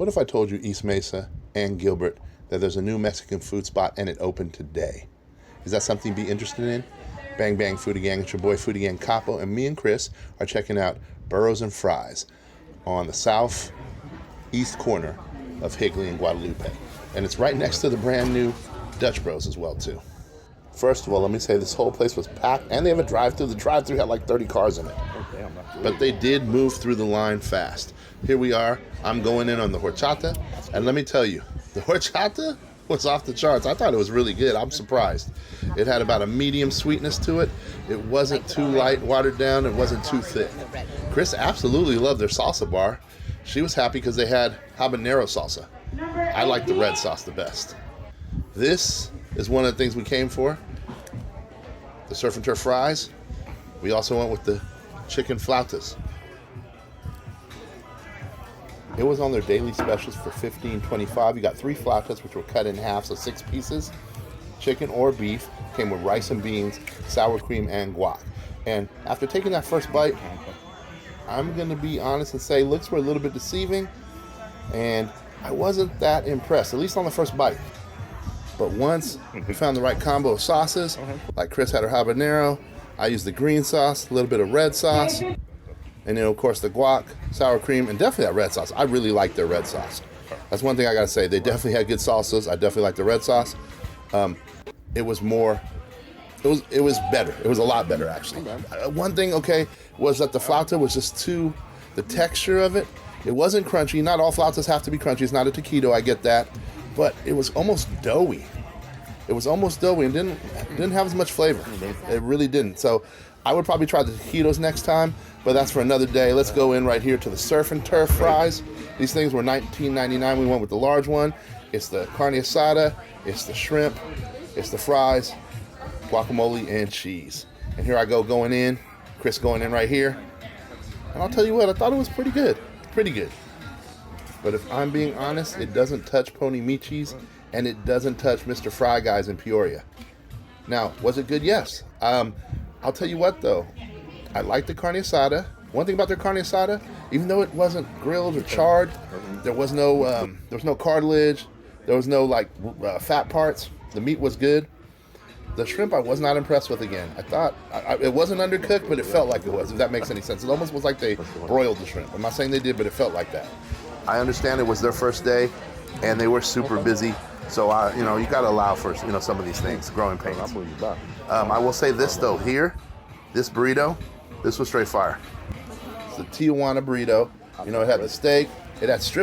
What if I told you East Mesa and Gilbert that there's a new Mexican food spot and it opened today? Is that something to be interested in? Bang Bang Foodie Gang, it's your boy Foodie Gang Capo, and me and Chris are checking out Burros and Fries on the southeast corner of Higley and Guadalupe. And it's right next to the brand new Dutch Bros as well too. First of all, let me say this whole place was packed, and they have a drive-thru. The drive-thru had like 30 cars in it. But they did move through the line fast. Here we are. I'm going in on the horchata, and let me tell you, the horchata was off the charts. I thought it was really good. I'm surprised. It had about a medium sweetness to it. It wasn't too light, watered down. It wasn't too thick. Chris absolutely loved their salsa bar. She was happy because they had habanero salsa. I like the red sauce the best. This is one of the things we came for. The surf and turf fries. We also went with the chicken flautas. It was on their daily specials for $15.25. You got 3 flautas, which were cut in half, so 6 pieces. Chicken or beef. Came with rice and beans, sour cream, and guac. And after taking that first bite, I'm going to be honest and say looks were a little bit deceiving, and I wasn't that impressed, at least on the first bite. But once we found the right combo of sauces, like Chris had her habanero, I used the green sauce, a little bit of red sauce, and then of course the guac, sour cream, and definitely that red sauce. I really like their red sauce. That's one thing I gotta say. They definitely had good salsas. I definitely like the red sauce. It was better. It was a lot better actually. One thing, was that the flauta was just the texture of it. It wasn't crunchy. Not all flautas have to be crunchy. It's not a taquito, I get that. But it was almost doughy. It was almost doughy and didn't have as much flavor. It really didn't. So I would probably try the taquitos next time, but that's for another day. Let's go in right here to the surf and turf fries. These things were $19.99. We went with the large one. It's the carne asada, it's the shrimp, it's the fries, guacamole, and cheese. And here I go going in. Chris going in right here. And I'll tell you what, I thought it was pretty good. Pretty good. But if I'm being honest, it doesn't touch Pony Michi's, and it doesn't touch Mr. Fry Guys in Peoria. Now, was it good? Yes. I'll tell you what, though. I like the carne asada. One thing about their carne asada, even though it wasn't grilled or charred, there was no cartilage, there was no fat parts. The meat was good. The shrimp I was not impressed with again. I thought it wasn't undercooked, but it felt like it was, if that makes any sense. It almost was like they broiled the shrimp. I'm not saying they did, but it felt like that. I understand it was their first day, and they were super busy. So, you got to allow for, some of these things, growing pains. I will say this, though. Here, this burrito, this was straight fire. It's the Tijuana burrito. It had the steak. It had strips